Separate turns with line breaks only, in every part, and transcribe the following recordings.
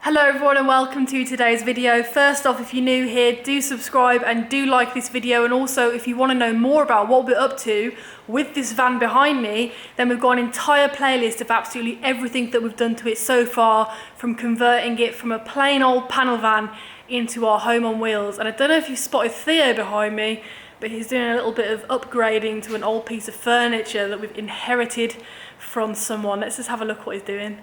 Hello everyone and welcome to today's video. First off, if you're new here, do subscribe and do like this video, and also if you want to know more about what we're up to with this van behind me, then we've got an entire playlist of absolutely everything that we've done to it so far, from converting it from a plain old panel van into our home on wheels. And I don't know if you spotted Theo behind me, but he's doing a little bit of upgrading to an old piece of furniture that we've inherited from someone. Let's just have a look what he's doing.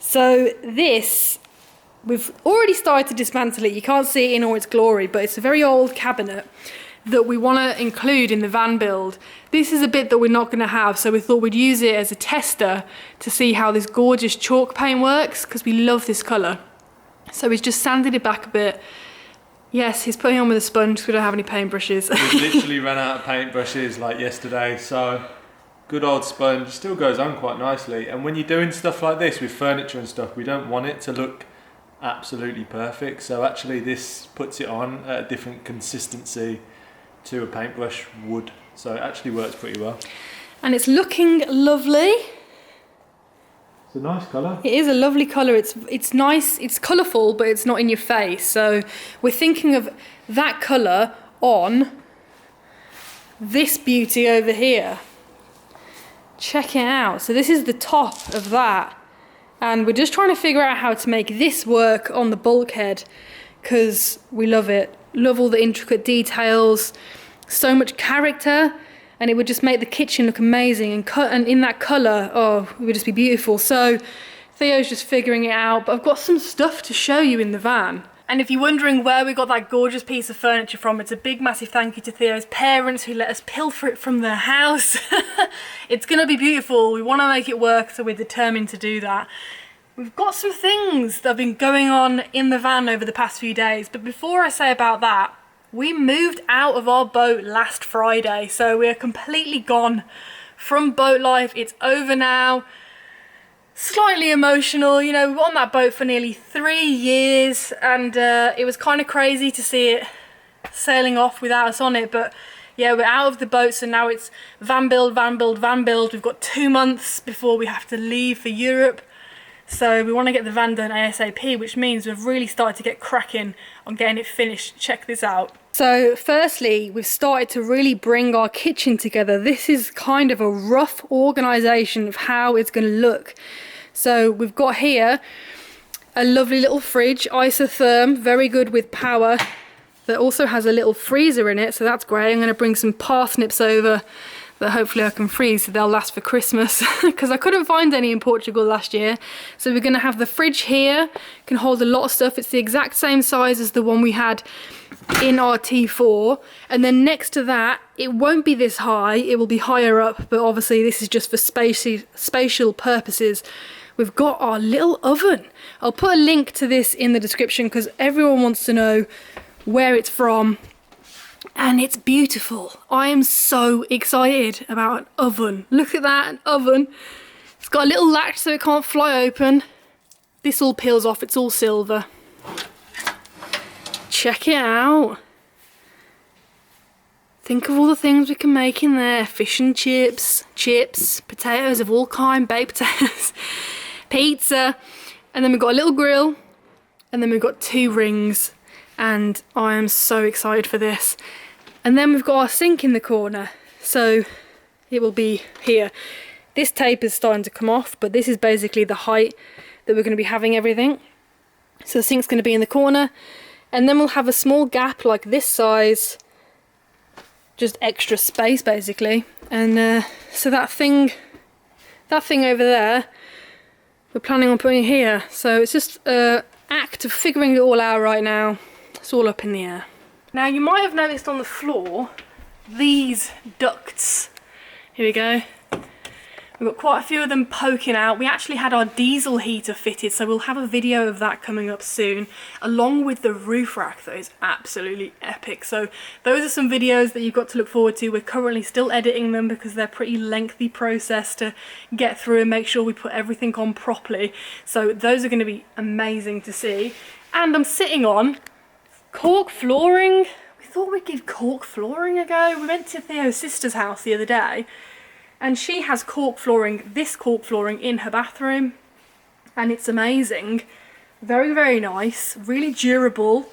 So this, we've already started to dismantle it. You can't see it in all its glory, but it's a very old cabinet that we want to include in the van build. This is a bit that we're not going to have, so we thought we'd use it as a tester to see how this gorgeous chalk paint works, because we love this colour. So he's just sanded it back a bit. Yes, he's putting on with a sponge because we don't have any paintbrushes.
We literally ran out of paintbrushes like yesterday, so good old sponge still goes on quite nicely. And when you're doing stuff like this with furniture and stuff, we don't want it to look absolutely perfect, so actually this puts it on at a different consistency to a paintbrush would, so it actually works pretty well. And
it's looking lovely.
It's a nice colour.
It is a lovely colour. It's nice, it's colourful, but it's not in your face, so we're thinking of that colour on this beauty over here. Check it out. So this is the top of that, and we're just trying to figure out how to make this work on the bulkhead, because we love it. Love all the intricate details, so much character, and it would just make the kitchen look amazing, and in that colour, oh, it would just be beautiful. So Theo's just figuring it out, but I've got some stuff to show you in the van. And if you're wondering where we got that gorgeous piece of furniture from, it's a big massive thank you to Theo's parents who let us pilfer it from their house. It's gonna be beautiful. We wanna make it work, so we're determined to do that. We've got some things that have been going on in the van over the past few days, but before I say about that, we moved out of our boat last Friday, so we're completely gone from boat life. It's over now. Slightly emotional, you know, we were on that boat for nearly 3 years, and it was kind of crazy to see it sailing off without us on it, but yeah, we're out of the boat, so now it's van build, van build, van build. We've got 2 months before we have to leave for Europe, so we want to get the van done ASAP, which means we've really started to get cracking on getting it finished. Check this out. So firstly, we've started to really bring our kitchen together. This is kind of a rough organisation of how it's going to look. So we've got here a lovely little fridge, isotherm, very good with power, that also has a little freezer in it, so that's great. I'm going to bring some parsnips over that hopefully I can freeze so they'll last for Christmas, because I couldn't find any in Portugal last year. So we're going to have the fridge here, can hold a lot of stuff. It's the exact same size as the one we had in our T4, and then next to that, it won't be this high, it will be higher up, but obviously this is just for spatial purposes. We've got our little oven. I'll put a link to this in the description because everyone wants to know where it's from, and it's beautiful. I am so excited about an oven. Look at that, an oven. It's got a little latch so it can't fly open. This all peels off, it's all silver. Check it out. Think of all the things we can make in there. Fish and chips, potatoes of all kinds, baked potatoes, pizza, and then we've got a little grill, and then we've got 2 rings, and I am so excited for this. And then we've got our sink in the corner, so it will be here. This tape is starting to come off, but this is basically the height that we're going to be having everything. So the sink's going to be in the corner, and then we'll have a small gap like this size, just extra space basically. And so that thing over there, we're planning on putting it here. So it's just an act of figuring it all out right now. It's all up in the air. Now you might have noticed on the floor these ducts. Here we go. We've got quite a few of them poking out. We actually had our diesel heater fitted, so we'll have a video of that coming up soon, along with the roof rack that is absolutely epic. So those are some videos that you've got to look forward to. We're currently still editing them because they're a pretty lengthy process to get through and make sure we put everything on properly. So those are going to be amazing to see. And I'm sitting on cork flooring. We thought we'd give cork flooring a go. We went to Theo's sister's house the other day, and she has cork flooring, this cork flooring in her bathroom, and it's amazing. Very, very nice, really durable.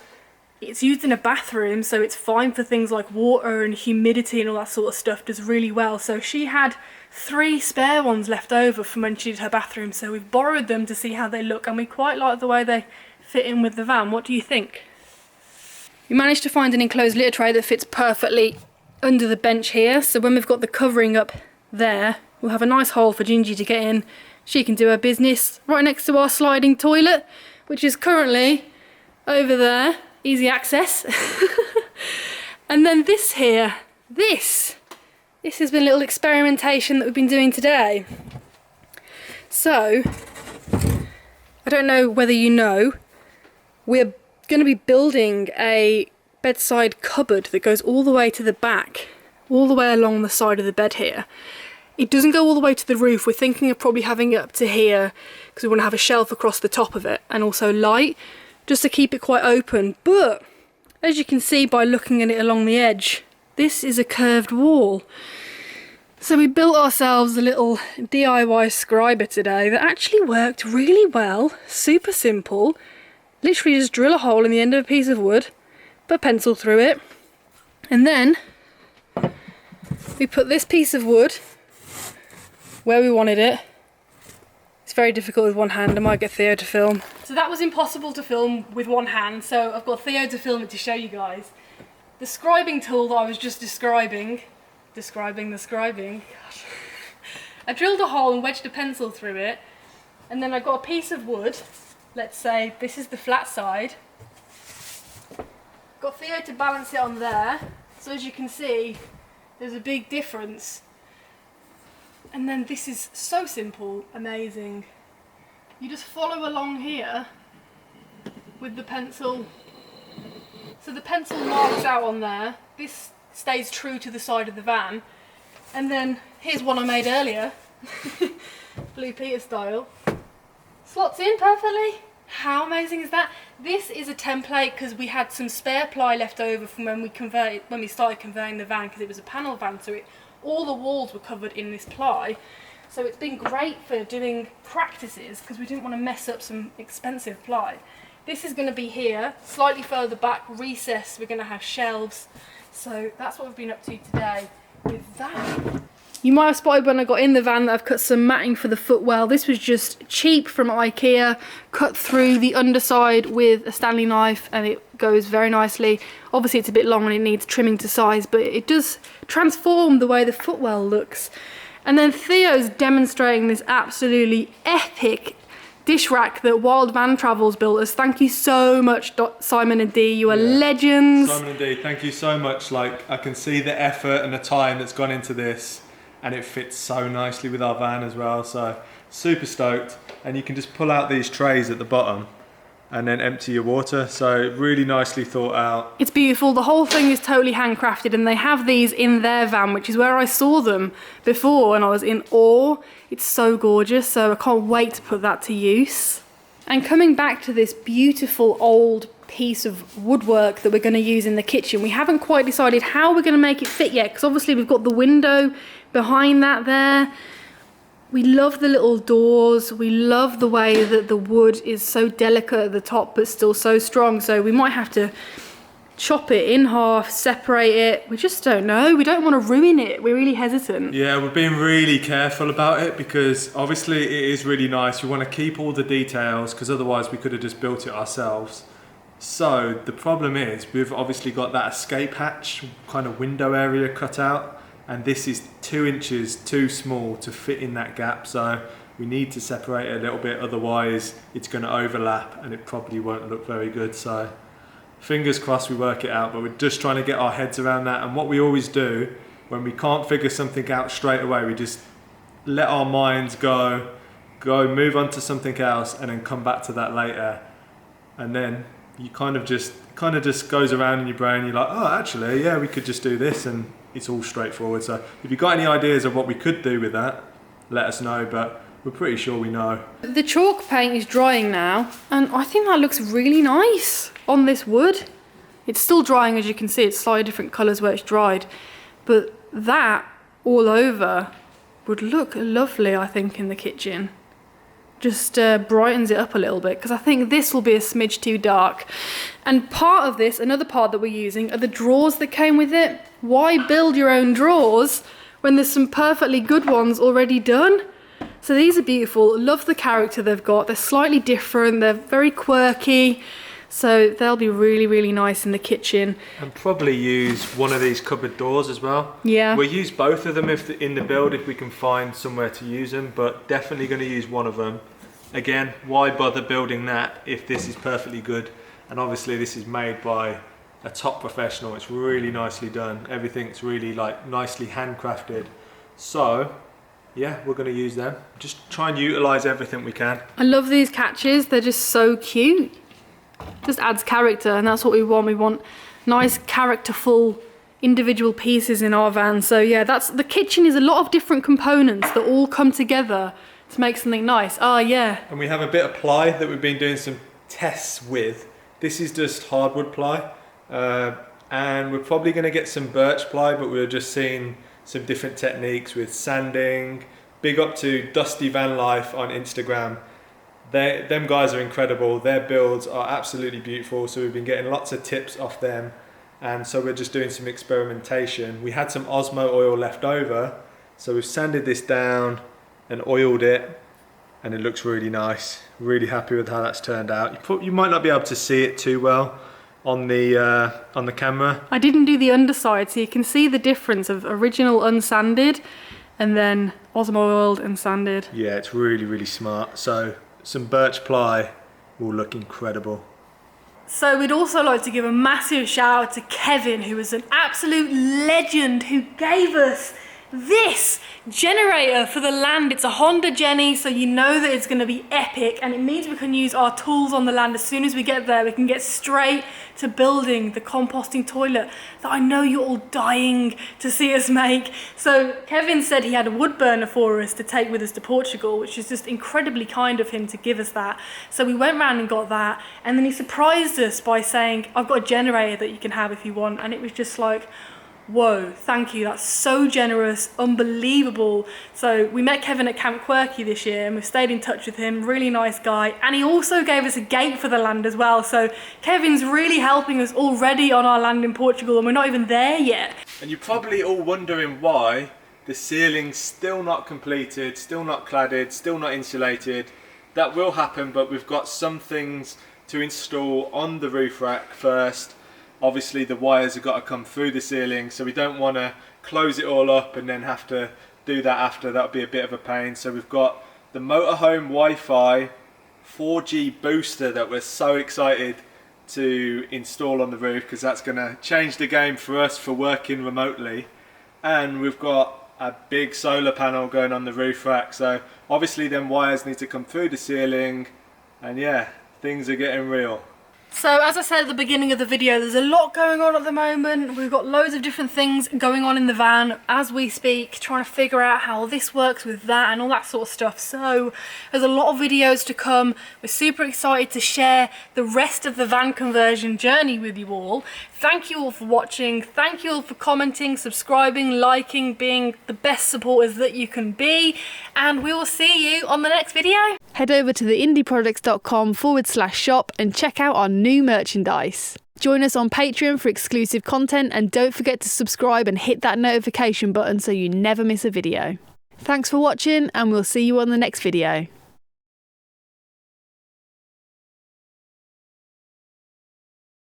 It's used in a bathroom, so it's fine for things like water and humidity and all that sort of stuff, does really well. So she had 3 spare ones left over from when she did her bathroom, so we've borrowed them to see how they look, and we quite like the way they fit in with the van. What do you think? We managed to find an enclosed litter tray that fits perfectly under the bench here, so when we've got the covering up there, we'll have a nice hole for Gingy to get in. She can do her business right next to our sliding toilet, which is currently over there, easy access. And then this here, this has been a little experimentation that we've been doing today. So, I don't know whether you know, we're going to be building a bedside cupboard that goes all the way to the back, all the way along the side of the bed here. It doesn't go all the way to the roof. We're thinking of probably having it up to here because we want to have a shelf across the top of it, and also light, just to keep it quite open. But as you can see by looking at it along the edge, this is a curved wall. So we built ourselves a little DIY scriber today that actually worked really well, super simple. Literally just drill a hole in the end of a piece of wood, put a pencil through it, and then we put this piece of wood where we wanted it. It's very difficult with one hand. I might get Theo to film. So that was impossible to film with one hand, so I've got Theo to film it to show you guys. The scribing tool that I was just describing the scribing. Gosh. I drilled a hole and wedged a pencil through it, and then I got a piece of wood. Let's say this is the flat side. Got Theo to balance it on there. So as you can see, there's a big difference. And then this is so simple, amazing. You just follow along here with the pencil. So the pencil marks out on there. This stays true to the side of the van. And then here's one I made earlier, Blue Peter style. Slots in perfectly. How amazing is that? This is a template because we had some spare ply left over from when we started converting the van, because it was a panel van, so all the walls were covered in this ply. So it's been great for doing practices because we didn't want to mess up some expensive ply. This is going to be here, slightly further back, recessed. We're going to have shelves. So that's what we've been up to today with that. You might have spotted when I got in the van that I've cut some matting for the footwell. This was just cheap from IKEA, cut through the underside with a Stanley knife, and it goes very nicely. Obviously it's a bit long and it needs trimming to size, but it does transform the way the footwell looks. And then Theo's demonstrating this absolutely epic dish rack that Wild Van Travels built us. Thank you so much, Simon and Dee. You are legends.
Simon and Dee, thank you so much. Like, I can see the effort and the time that's gone into this, and it fits so nicely with our van as well. So super stoked. And you can just pull out these trays at the bottom and then empty your water. So really nicely thought out.
It's beautiful. The whole thing is totally handcrafted, and they have these in their van, which is where I saw them before and I was in awe. It's so gorgeous, so I can't wait to put that to use. And coming back to this beautiful old piece of woodwork that we're going to use in the kitchen, we haven't quite decided how we're going to make it fit yet, because obviously we've got the window behind that there. We love the little doors. We love the way that the wood is so delicate at the top but still so strong, so we might have to chop it in half, separate it. We just don't know. We don't want to ruin it. We're really hesitant.
Yeah, we're being really careful about it because obviously it is really nice. We want to keep all the details because otherwise we could have just built it ourselves. So the problem is we've obviously got that escape hatch kind of window area cut out, and this is 2 inches too small to fit in that gap, so we need to separate it a little bit, otherwise it's going to overlap and it probably won't look very good. So fingers crossed we work it out, but we're just trying to get our heads around that. And what we always do when we can't figure something out straight away, we just let our minds go, move on to something else, and then come back to that later. And then you kind of just goes around in your brain. You're like, oh, actually, yeah, we could just do this, and it's all straightforward. So if you've got any ideas of what we could do with that, let us know. But we're pretty sure we know.
The chalk paint is drying now, and I think that looks really nice on this wood. It's still drying, as you can see. It's slightly different colours where it's dried, but that all over would look lovely, I think, in the kitchen. Just brightens it up a little bit, because I think this will be a smidge too dark. And part of this, another part that we're using, are the drawers that came with it. Why build your own drawers when there's some perfectly good ones already done? So these are beautiful. Love the character they've got. They're slightly different. They're very quirky. So they'll be really, really nice in the kitchen.
And probably use one of these cupboard doors as well.
Yeah.
We'll use both of them in the build if we can find somewhere to use them, but definitely going to use one of them. Again, why bother building that if this is perfectly good? And obviously this is made by a top professional. It's really nicely done. Everything's really like nicely handcrafted. So yeah, we're going to use them. Just try and utilise everything we can.
I love these catches. They're just so cute. Just adds character, and that's what we want. We want nice characterful individual pieces in our van. So yeah, the kitchen is a lot of different components that all come together to make something nice. Oh yeah.
And we have a bit of ply that we've been doing some tests with. This is just hardwood ply, and we're probably going to get some birch ply, but we're just seeing some different techniques with sanding. Big up to Dusty Van Life on Instagram. Them guys are incredible. Their builds are absolutely beautiful. So we've been getting lots of tips off them. And so we're just doing some experimentation. We had some Osmo oil left over. So we've sanded this down and oiled it. And it looks really nice. Really happy with how that's turned out. You might not be able to see it too well on the camera.
I didn't do the underside, so you can see the difference of original unsanded and then Osmo oiled and sanded.
Yeah, it's really, really smart. So some birch ply will look incredible.
So we'd also like to give a massive shout out to Kevin, who is an absolute legend, who gave us this generator for the land. It's a Honda Jenny, so you know that it's going to be epic, and it means we can use our tools on the land. As soon as we get there, we can get straight to building the composting toilet that I know you're all dying to see us make. So Kevin said he had a wood burner for us to take with us to Portugal, which is just incredibly kind of him to give us that. So we went round and got that, and then he surprised us by saying, I've got a generator that you can have if you want. And it was just like, whoa, thank you, that's so generous, unbelievable. So we met Kevin at Camp Quirky this year, and we've stayed in touch with him, really nice guy. And he also gave us a gate for the land as well. So Kevin's really helping us already on our land in Portugal, and we're not even there yet.
And you're probably all wondering why the ceiling's still not completed, still not cladded, still not insulated. That will happen, but we've got some things to install on the roof rack first. Obviously the wires have got to come through the ceiling, so we don't want to close it all up and then have to do that after. That would be a bit of a pain. So we've got the motorhome Wi-Fi 4G booster that we're so excited to install on the roof, because that's going to change the game for us for working remotely. And we've got a big solar panel going on the roof rack, so obviously them wires need to come through the ceiling, and yeah, things are getting real.
So as I said at the beginning of the video, there's a lot going on at the moment. We've got loads of different things going on in the van as we speak, trying to figure out how this works with that and all that sort of stuff. So there's a lot of videos to come. We're super excited to share the rest of the van conversion journey with you all. Thank you all for watching. Thank you all for commenting, subscribing, liking, being the best supporters that you can be. And we will see you on the next video. Head over to theindyprojects.com/shop and check out our new merchandise. Join us on Patreon for exclusive content, and don't forget to subscribe and hit that notification button so you never miss a video. Thanks for watching, and we'll see you on the next video.